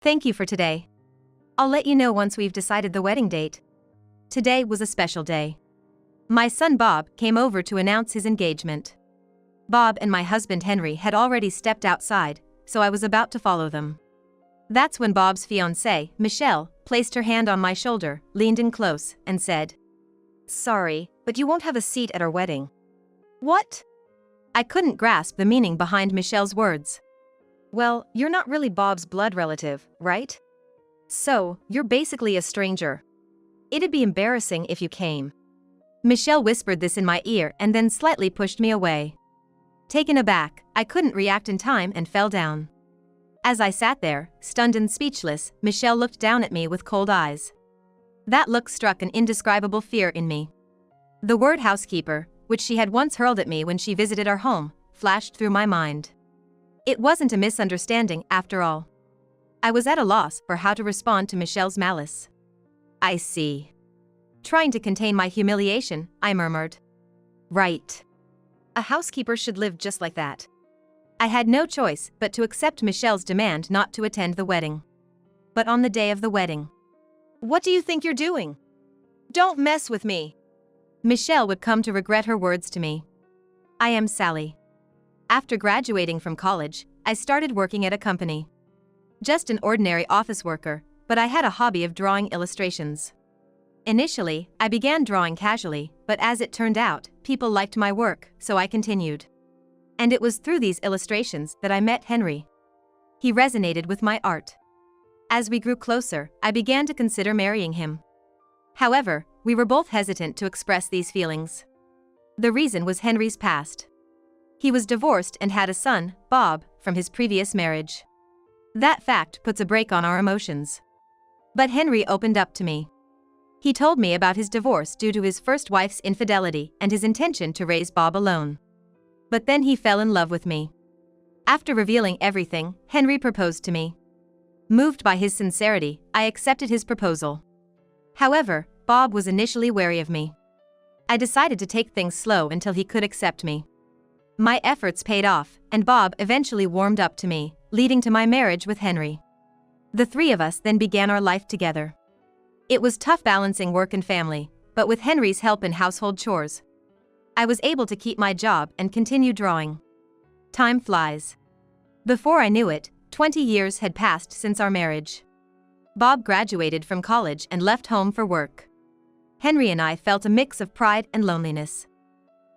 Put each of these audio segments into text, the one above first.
Thank you for today. I'll let you know once we've decided the wedding date. Today was a special day. My son Bob came over to announce his engagement. Bob and my husband Henry had already stepped outside, so I was about to follow them. That's when Bob's fiancée, Michelle, placed her hand on my shoulder, leaned in close, and said, "Sorry, but you won't have a seat at our wedding." What? I couldn't grasp the meaning behind Michelle's words. Well, you're not really Bob's blood relative, right? So, you're basically a stranger. It'd be embarrassing if you came. Michelle whispered this in my ear and then slightly pushed me away. Taken aback, I couldn't react in time and fell down. As I sat there, stunned and speechless, Michelle looked down at me with cold eyes. That look struck an indescribable fear in me. The word housekeeper, which she had once hurled at me when she visited our home, flashed through my mind. It wasn't a misunderstanding, after all. I was at a loss for how to respond to Michelle's malice. I see. Trying to contain my humiliation, I murmured. Right. A housekeeper should live just like that. I had no choice but to accept Michelle's demand not to attend the wedding. But on the day of the wedding. What do you think you're doing? Don't mess with me. Michelle would come to regret her words to me. I am Sally. After graduating from college, I started working at a company. Just an ordinary office worker, but I had a hobby of drawing illustrations. Initially, I began drawing casually, but as it turned out, people liked my work, so I continued. And it was through these illustrations that I met Henry. He resonated with my art. As we grew closer, I began to consider marrying him. However, we were both hesitant to express these feelings. The reason was Henry's past. He was divorced and had a son, Bob, from his previous marriage. That fact puts a brake on our emotions. But Henry opened up to me. He told me about his divorce due to his first wife's infidelity and his intention to raise Bob alone. But then he fell in love with me. After revealing everything, Henry proposed to me. Moved by his sincerity, I accepted his proposal. However, Bob was initially wary of me. I decided to take things slow until he could accept me. My efforts paid off, and Bob eventually warmed up to me, leading to my marriage with Henry. The three of us then began our life together. It was tough balancing work and family, but with Henry's help in household chores, I was able to keep my job and continue drawing. Time flies. Before I knew it, 20 years had passed since our marriage. Bob graduated from college and left home for work. Henry and I felt a mix of pride and loneliness.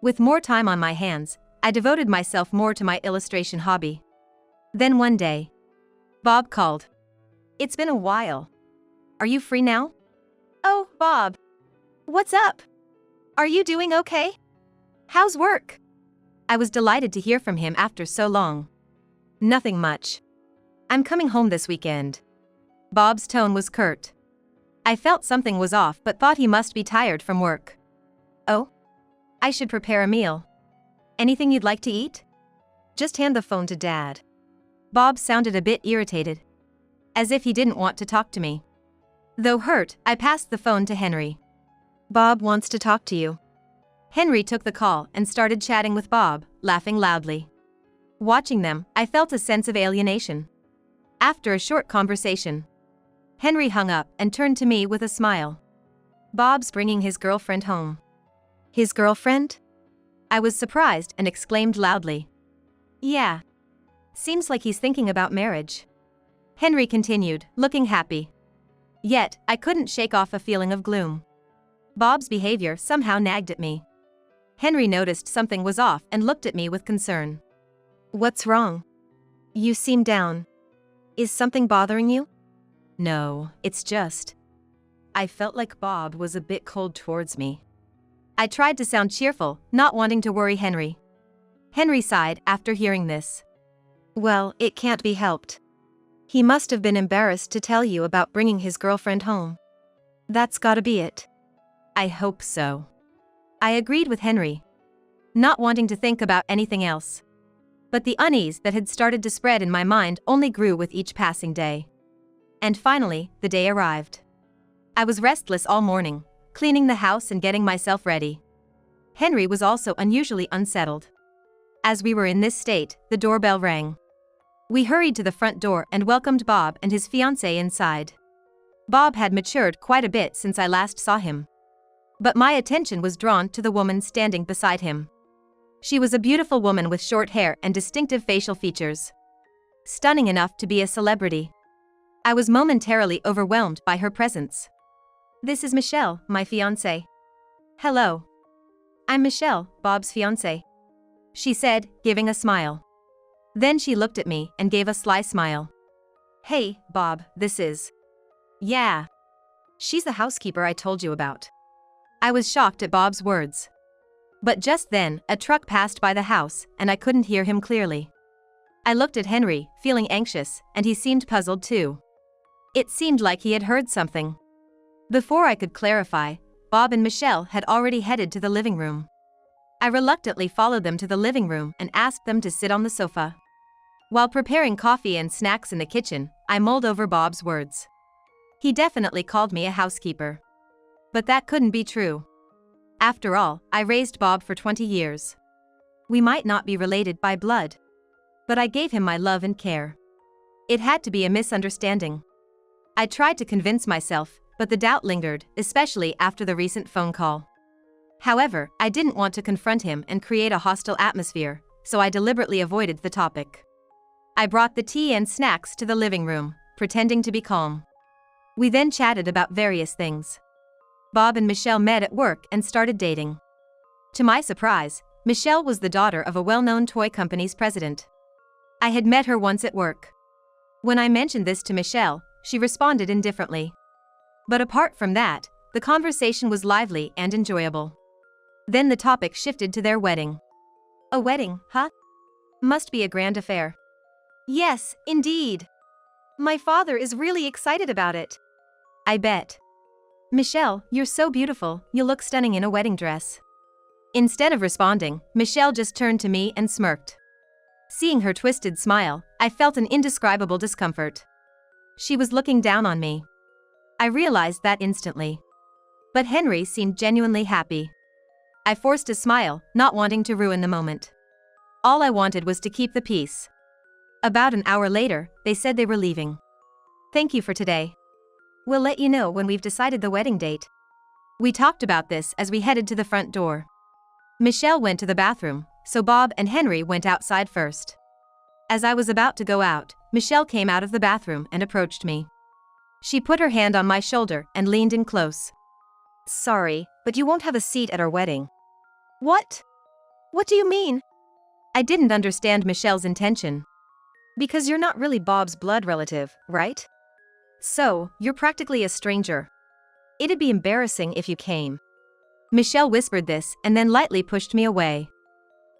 With more time on my hands, I devoted myself more to my illustration hobby. Then one day, Bob called. "It's been a while. Are you free now?" "Oh, Bob. What's up? Are you doing okay? How's work?" I was delighted to hear from him after so long. "Nothing much. I'm coming home this weekend." Bob's tone was curt. I felt something was off but thought he must be tired from work. "Oh? I should prepare a meal. Anything you'd like to eat?" "Just hand the phone to Dad." Bob sounded a bit irritated. As if he didn't want to talk to me. Though hurt, I passed the phone to Henry. "Bob wants to talk to you." Henry took the call and started chatting with Bob, laughing loudly. Watching them, I felt a sense of alienation. After a short conversation, Henry hung up and turned to me with a smile. "Bob's bringing his girlfriend home." "His girlfriend?" I was surprised and exclaimed loudly. "Yeah. Seems like he's thinking about marriage." Henry continued, looking happy. Yet, I couldn't shake off a feeling of gloom. Bob's behavior somehow nagged at me. Henry noticed something was off and looked at me with concern. "What's wrong? You seem down. Is something bothering you?" "No, it's just I felt like Bob was a bit cold towards me." I tried to sound cheerful, not wanting to worry Henry. Henry sighed after hearing this. "Well, it can't be helped. He must have been embarrassed to tell you about bringing his girlfriend home. That's gotta be it." "I hope so." I agreed with Henry, not wanting to think about anything else. But the unease that had started to spread in my mind only grew with each passing day. And finally, the day arrived. I was restless all morning, cleaning the house and getting myself ready. Henry was also unusually unsettled. As we were in this state, the doorbell rang. We hurried to the front door and welcomed Bob and his fiance inside. Bob had matured quite a bit since I last saw him. But my attention was drawn to the woman standing beside him. She was a beautiful woman with short hair and distinctive facial features. Stunning enough to be a celebrity. I was momentarily overwhelmed by her presence. "This is Michelle, my fiancé." "Hello. I'm Michelle, Bob's fiancé," she said, giving a smile. Then she looked at me and gave a sly smile. "Hey, Bob, this is..." "Yeah. She's the housekeeper I told you about." I was shocked at Bob's words. But just then, a truck passed by the house, and I couldn't hear him clearly. I looked at Henry, feeling anxious, and he seemed puzzled too. It seemed like he had heard something. Before I could clarify, Bob and Michelle had already headed to the living room. I reluctantly followed them to the living room and asked them to sit on the sofa. While preparing coffee and snacks in the kitchen, I mulled over Bob's words. He definitely called me a housekeeper. But that couldn't be true. After all, I raised Bob for 20 years. We might not be related by blood. But I gave him my love and care. It had to be a misunderstanding. I tried to convince myself, but the doubt lingered, especially after the recent phone call. However, I didn't want to confront him and create a hostile atmosphere, so I deliberately avoided the topic. I brought the tea and snacks to the living room, pretending to be calm. We then chatted about various things. Bob and Michelle met at work and started dating. To my surprise, Michelle was the daughter of a well-known toy company's president. I had met her once at work. When I mentioned this to Michelle, she responded indifferently. But apart from that, the conversation was lively and enjoyable. Then the topic shifted to their wedding. "A wedding, huh? Must be a grand affair." "Yes, indeed. My father is really excited about it." "I bet." "Michelle, you're so beautiful, you look stunning in a wedding dress." Instead of responding, Michelle just turned to me and smirked. Seeing her twisted smile, I felt an indescribable discomfort. She was looking down on me. I realized that instantly. But Henry seemed genuinely happy. I forced a smile, not wanting to ruin the moment. All I wanted was to keep the peace. About an hour later, they said they were leaving. "Thank you for today. We'll let you know when we've decided the wedding date." We talked about this as we headed to the front door. Michelle went to the bathroom, so Bob and Henry went outside first. As I was about to go out, Michelle came out of the bathroom and approached me. She put her hand on my shoulder and leaned in close. "Sorry, but you won't have a seat at our wedding." "What? What do you mean?" I didn't understand Michelle's intention. "Because you're not really Bob's blood relative, right? So, you're practically a stranger. It'd be embarrassing if you came." Michelle whispered this and then lightly pushed me away.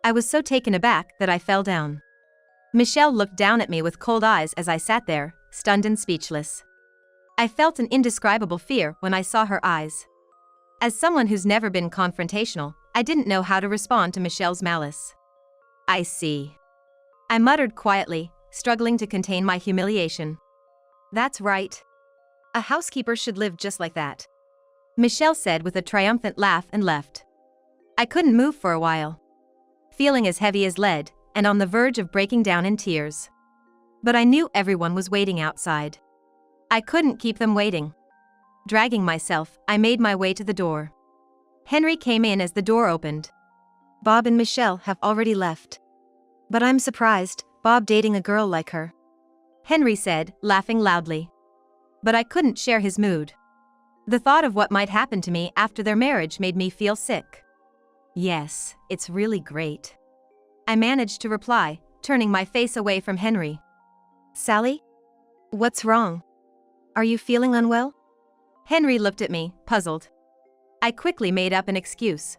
I was so taken aback that I fell down. Michelle looked down at me with cold eyes as I sat there, stunned and speechless. I felt an indescribable fear when I saw her eyes. As someone who's never been confrontational, I didn't know how to respond to Michelle's malice. "I see," I muttered quietly, struggling to contain my humiliation. "That's right. A housekeeper should live just like that," Michelle said with a triumphant laugh and left. I couldn't move for a while, feeling as heavy as lead, and on the verge of breaking down in tears. But I knew everyone was waiting outside. I couldn't keep them waiting. Dragging myself, I made my way to the door. Henry came in as the door opened. "Bob and Michelle have already left. But I'm surprised, Bob dating a girl like her," Henry said, laughing loudly. But I couldn't share his mood. The thought of what might happen to me after their marriage made me feel sick. "Yes, it's really great," I managed to reply, turning my face away from Henry. "Sally? What's wrong? Are you feeling unwell?" Henry looked at me, puzzled. I quickly made up an excuse.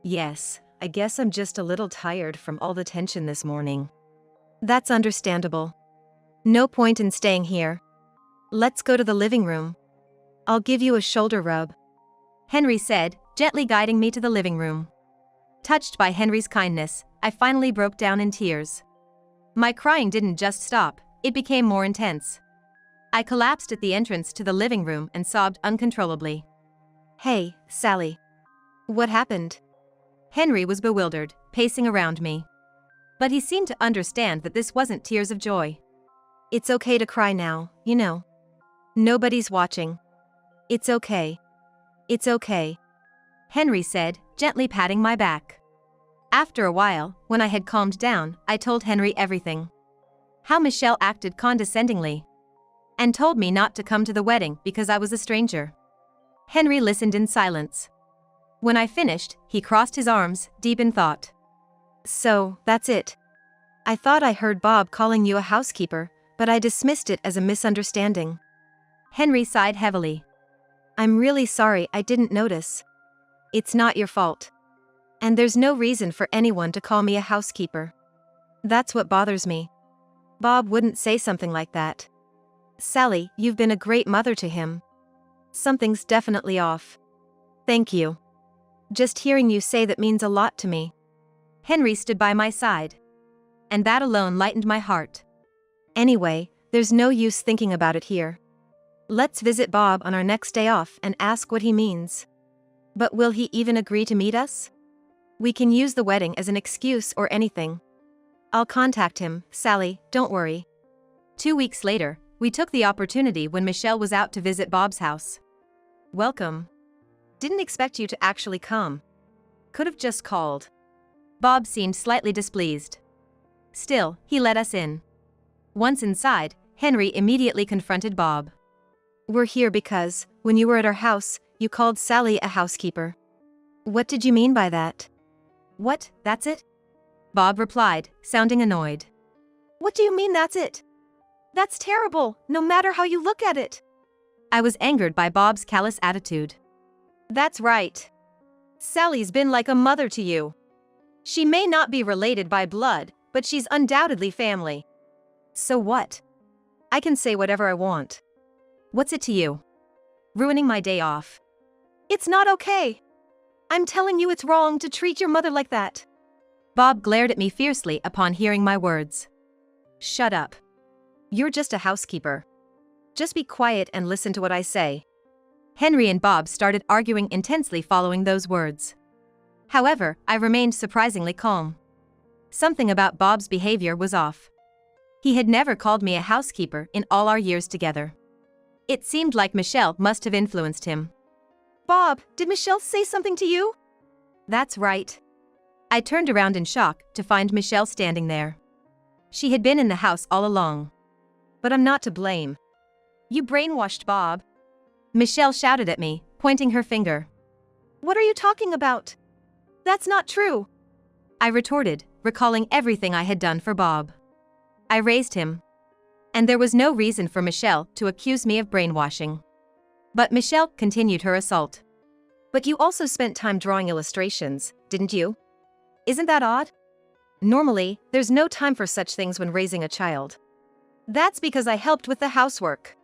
"Yes, I guess I'm just a little tired from all the tension this morning." "That's understandable. No point in staying here. Let's go to the living room. I'll give you a shoulder rub," Henry said, gently guiding me to the living room. Touched by Henry's kindness, I finally broke down in tears. My crying didn't just stop, it became more intense. I collapsed at the entrance to the living room and sobbed uncontrollably. "Hey, Sally. What happened?" Henry was bewildered, pacing around me. But he seemed to understand that this wasn't tears of joy. It's okay to cry now, you know. Nobody's watching. It's okay. It's okay, Henry said, gently patting my back. After a while, when I had calmed down, I told Henry everything. How Michelle acted condescendingly. And told me not to come to the wedding because I was a stranger. Henry listened in silence. When I finished, he crossed his arms, deep in thought. So, that's it. I thought I heard Bob calling you a housekeeper, but I dismissed it as a misunderstanding. Henry sighed heavily. I'm really sorry I didn't notice. It's not your fault. And there's no reason for anyone to call me a housekeeper. That's what bothers me. Bob wouldn't say something like that. Sally, you've been a great mother to him. Something's definitely off. Thank you. Just hearing you say that means a lot to me. Henry stood by my side. And that alone lightened my heart. Anyway, there's no use thinking about it here. Let's visit Bob on our next day off and ask what he means. But will he even agree to meet us? We can use the wedding as an excuse or anything. I'll contact him, Sally, don't worry. 2 weeks later, we took the opportunity when Michelle was out to visit Bob's house. Welcome. Didn't expect you to actually come. Could have just called. Bob seemed slightly displeased. Still, he let us in. Once inside, Henry immediately confronted Bob. We're here because, when you were at our house, you called Sally a housekeeper. What did you mean by that? What, that's it? Bob replied, sounding annoyed. What do you mean that's it? That's terrible, no matter how you look at it. I was angered by Bob's callous attitude. That's right. Sally's been like a mother to you. She may not be related by blood, but she's undoubtedly family. So what? I can say whatever I want. What's it to you? Ruining my day off. It's not okay. I'm telling you it's wrong to treat your mother like that. Bob glared at me fiercely upon hearing my words. Shut up. You're just a housekeeper. Just be quiet and listen to what I say. Henry and Bob started arguing intensely following those words. However, I remained surprisingly calm. Something about Bob's behavior was off. He had never called me a housekeeper in all our years together. It seemed like Michelle must have influenced him. Bob, did Michelle say something to you? That's right. I turned around in shock to find Michelle standing there. She had been in the house all along. But I'm not to blame. You brainwashed Bob. Michelle shouted at me, pointing her finger. What are you talking about? That's not true. I retorted, recalling everything I had done for Bob. I raised him. And there was no reason for Michelle to accuse me of brainwashing. But Michelle continued her assault. But you also spent time drawing illustrations, didn't you? Isn't that odd? Normally, there's no time for such things when raising a child. That's because I helped with the housework.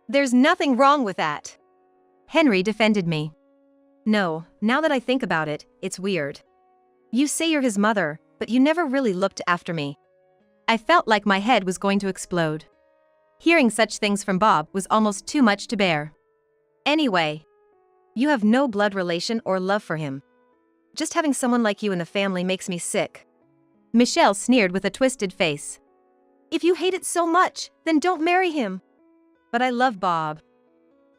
There's nothing wrong with that. Henry defended me. No, now that I think about it, it's weird. You say you're his mother, but you never really looked after me. I felt like my head was going to explode. Hearing such things from Bob was almost too much to bear. Anyway, you have no blood relation or love for him. Just having someone like you in the family makes me sick. Michelle sneered with a twisted face. If you hate it so much, then don't marry him. But I love Bob.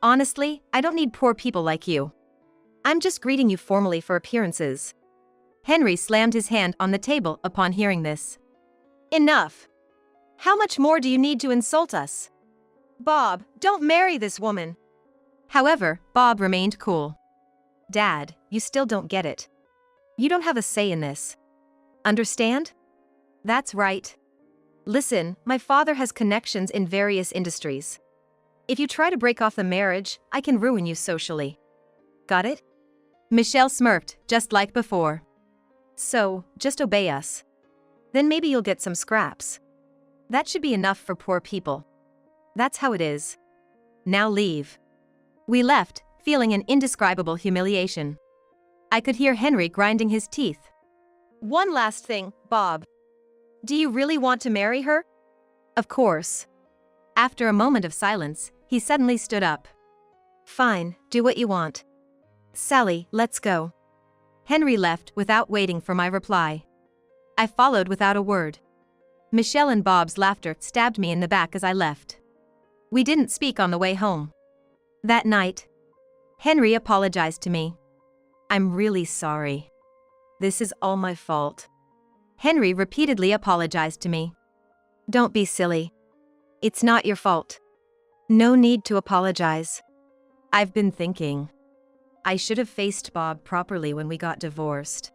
Honestly, I don't need poor people like you. I'm just greeting you formally for appearances. Henry slammed his hand on the table upon hearing this. Enough. How much more do you need to insult us? Bob, don't marry this woman. However, Bob remained cool. Dad, you still don't get it. You don't have a say in this. Understand? That's right. Listen, my father has connections in various industries. If you try to break off the marriage, I can ruin you socially. Got it? Michelle smirked, just like before. So, just obey us. Then maybe you'll get some scraps. That should be enough for poor people. That's how it is. Now leave. We left, feeling an indescribable humiliation. I could hear Henry grinding his teeth. One last thing, Bob. Do you really want to marry her? Of course. After a moment of silence, he suddenly stood up. Fine, do what you want. Sally, let's go. Henry left without waiting for my reply. I followed without a word. Michelle and Bob's laughter stabbed me in the back as I left. We didn't speak on the way home. That night, Henry apologized to me. "I'm really sorry. This is all my fault." Henry repeatedly apologized to me. "Don't be silly. It's not your fault. No need to apologize. I've been thinking. I should have faced Bob properly when we got divorced."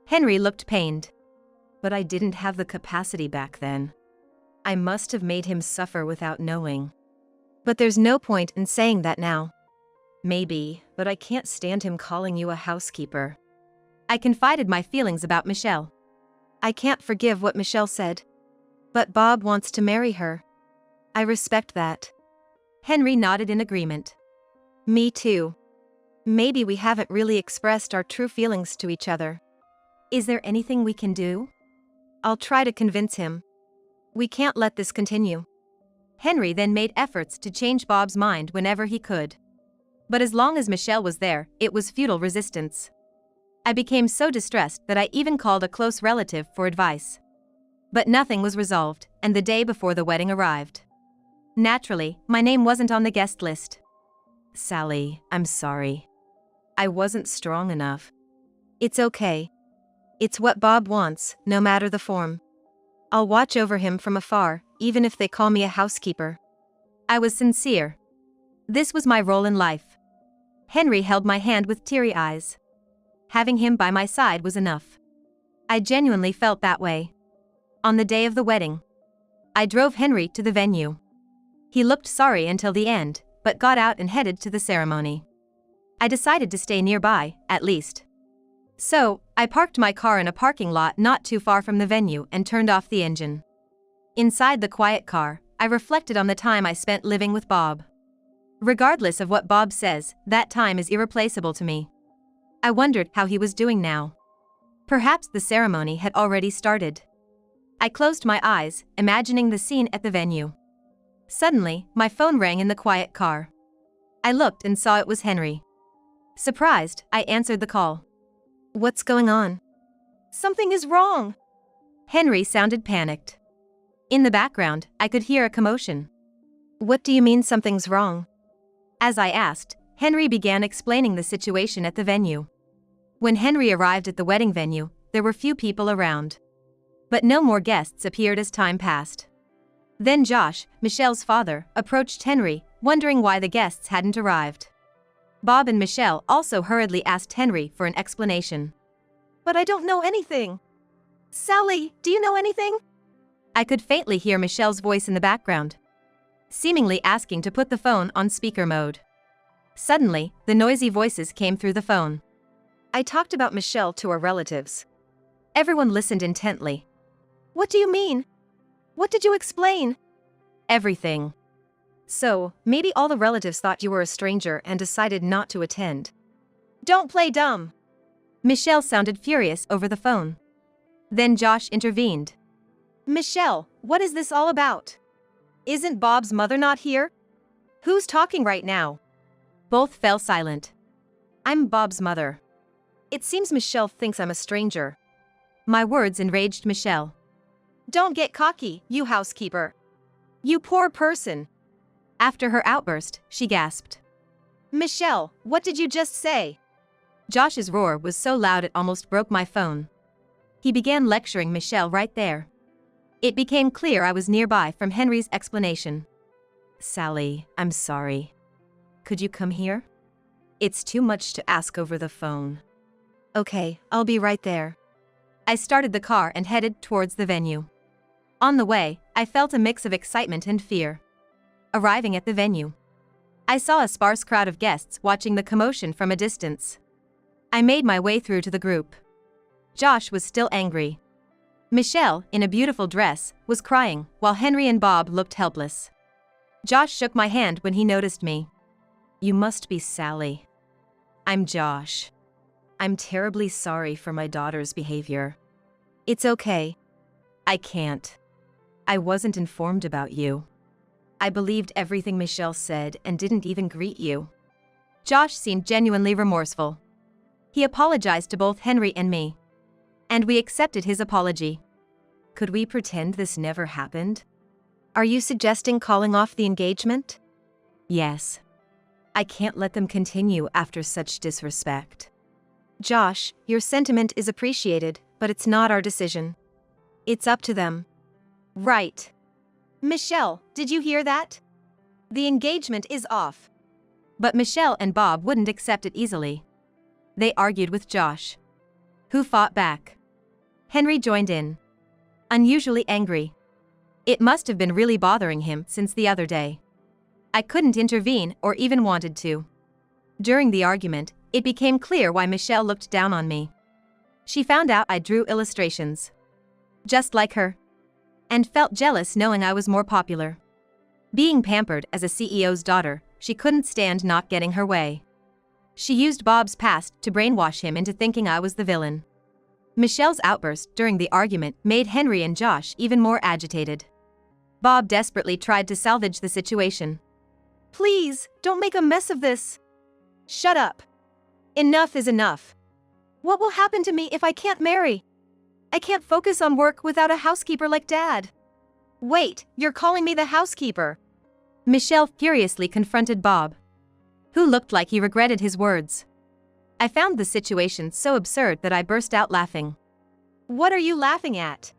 Henry looked pained. "But I didn't have the capacity back then. I must have made him suffer without knowing." "But there's no point in saying that now." "Maybe, but I can't stand him calling you a housekeeper." I confided my feelings about Michelle. "I can't forgive what Michelle said. But Bob wants to marry her. I respect that." Henry nodded in agreement. "Me too. Maybe we haven't really expressed our true feelings to each other. Is there anything we can do? I'll try to convince him. We can't let this continue." Henry then made efforts to change Bob's mind whenever he could. But as long as Michelle was there, it was futile resistance. I became so distressed that I even called a close relative for advice. But nothing was resolved, and the day before the wedding arrived. Naturally, my name wasn't on the guest list. "Sally, I'm sorry. I wasn't strong enough." "It's okay. It's what Bob wants, no matter the form. I'll watch over him from afar, even if they call me a housekeeper." I was sincere. This was my role in life. Henry held my hand with teary eyes. Having him by my side was enough. I genuinely felt that way. On the day of the wedding, I drove Henry to the venue. He looked sorry until the end, but got out and headed to the ceremony. I decided to stay nearby, at least. So, I parked my car in a parking lot not too far from the venue and turned off the engine. Inside the quiet car, I reflected on the time I spent living with Bob. Regardless of what Bob says, that time is irreplaceable to me. I wondered how he was doing now. Perhaps the ceremony had already started. I closed my eyes, imagining the scene at the venue. Suddenly, my phone rang in the quiet car. I looked and saw it was Henry. Surprised, I answered the call. "What's going on?" "Something is wrong." Henry sounded panicked. In the background, I could hear a commotion. "What do you mean something's wrong?" As I asked, Henry began explaining the situation at the venue. When Henry arrived at the wedding venue, there were few people around. But no more guests appeared as time passed. Then Josh, Michelle's father, approached Henry, wondering why the guests hadn't arrived. Bob and Michelle also hurriedly asked Henry for an explanation. "But I don't know anything." "Sally, do you know anything?" I could faintly hear Michelle's voice in the background, seemingly asking to put the phone on speaker mode. Suddenly, the noisy voices came through the phone. I talked about Michelle to our relatives. Everyone listened intently. "What do you mean? What did you explain?" "Everything. So, maybe all the relatives thought you were a stranger and decided not to attend." "Don't play dumb." Michelle sounded furious over the phone. Then Josh intervened. "Michelle, what is this all about? Isn't Bob's mother not here? Who's talking right now?" Both fell silent. "I'm Bob's mother. It seems Michelle thinks I'm a stranger." My words enraged Michelle. "Don't get cocky, you housekeeper. You poor person." After her outburst, she gasped. "Michelle, what did you just say?" Josh's roar was so loud it almost broke my phone. He began lecturing Michelle right there. It became clear I was nearby from Henry's explanation. "Sally, I'm sorry. Could you come here? It's too much to ask over the phone." "Okay, I'll be right there." I started the car and headed towards the venue. On the way, I felt a mix of excitement and fear. Arriving at the venue, I saw a sparse crowd of guests watching the commotion from a distance. I made my way through to the group. Josh was still angry. Michelle, in a beautiful dress, was crying, while Henry and Bob looked helpless. Josh shook my hand when he noticed me. "You must be Sally." "I'm Josh. I'm terribly sorry for my daughter's behavior." "It's okay." "I can't. I wasn't informed about you. I believed everything Michelle said and didn't even greet you." Josh seemed genuinely remorseful. He apologized to both Henry and me. And we accepted his apology. Could we pretend this never happened? Are you suggesting calling off the engagement? Yes. I can't let them continue after such disrespect. Josh, your sentiment is appreciated, but it's not our decision. It's up to them. Right. Michelle, did you hear that? The engagement is off. But Michelle and Bob wouldn't accept it easily. They argued with Josh, who fought back. Henry joined in, unusually angry. It must have been really bothering him since the other day. I couldn't intervene or even wanted to. During the argument, it became clear why Michelle looked down on me. She found out I drew illustrations, just like her, and felt jealous knowing I was more popular. Being pampered as a CEO's daughter, she couldn't stand not getting her way. She used Bob's past to brainwash him into thinking I was the villain. Michelle's outburst during the argument made Henry and Josh even more agitated. Bob desperately tried to salvage the situation. Please, don't make a mess of this. Shut up. Enough is enough. What will happen to me if I can't marry? I can't focus on work without a housekeeper like Dad. Wait, you're calling me the housekeeper? Michelle furiously confronted Bob, who looked like he regretted his words. I found the situation so absurd that I burst out laughing. What are you laughing at?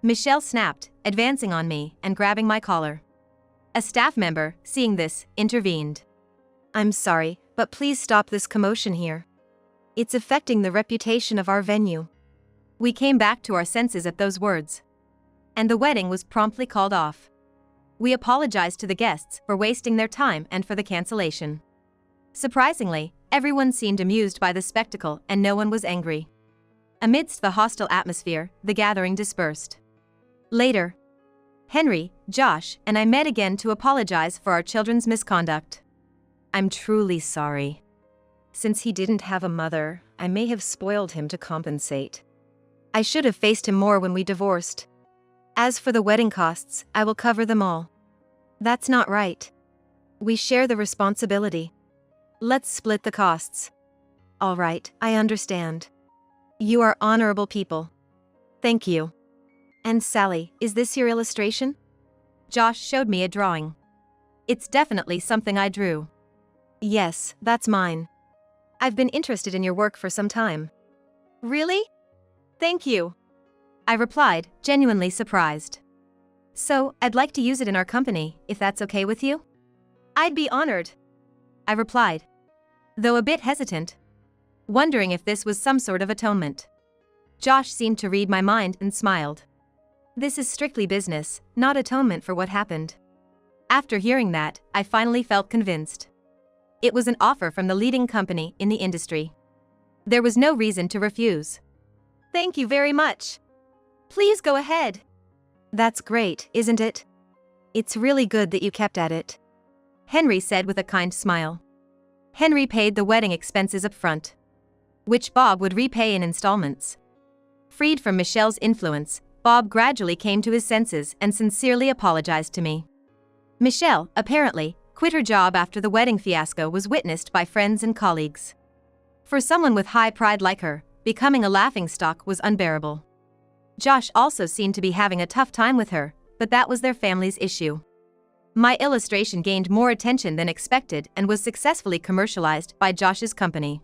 Michelle snapped, advancing on me and grabbing my collar. A staff member, seeing this, intervened. I'm sorry, but please stop this commotion here. It's affecting the reputation of our venue. We came back to our senses at those words, and the wedding was promptly called off. We apologized to the guests for wasting their time and for the cancellation. Surprisingly, everyone seemed amused by the spectacle and no one was angry. Amidst the hostile atmosphere, the gathering dispersed. Later, Henry, Josh, and I met again to apologize for our children's misconduct. I'm truly sorry. Since he didn't have a mother, I may have spoiled him to compensate. I should have faced him more when we divorced. As for the wedding costs, I will cover them all. That's not right. We share the responsibility. Let's split the costs. All right, I understand. You are honorable people. Thank you. And Sally, is this your illustration? Josh showed me a drawing. It's definitely something I drew. Yes, that's mine. I've been interested in your work for some time. Really? Thank you. I replied, genuinely surprised. So, I'd like to use it in our company, if that's okay with you? I'd be honored. I replied, though a bit hesitant, wondering if this was some sort of atonement. Josh seemed to read my mind and smiled. This is strictly business, not atonement for what happened. After hearing that, I finally felt convinced. It was an offer from the leading company in the industry. There was no reason to refuse. Thank you very much. Please go ahead. That's great, isn't it? It's really good that you kept at it, Henry said with a kind smile. Henry paid the wedding expenses up front, which Bob would repay in installments. Freed from Michelle's influence, Bob gradually came to his senses and sincerely apologized to me. Michelle, apparently, quit her job after the wedding fiasco was witnessed by friends and colleagues. For someone with high pride like her, becoming a laughingstock was unbearable. Josh also seemed to be having a tough time with her, but that was their family's issue. My illustration gained more attention than expected and was successfully commercialized by Josh's company.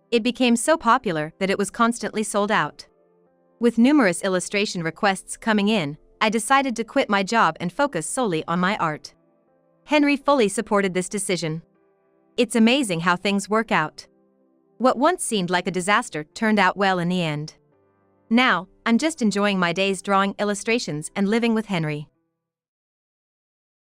It became so popular that it was constantly sold out. With numerous illustration requests coming in, I decided to quit my job and focus solely on my art. Henry fully supported this decision. It's amazing how things work out. What once seemed like a disaster turned out well in the end. Now, I'm just enjoying my days drawing illustrations and living with Henry.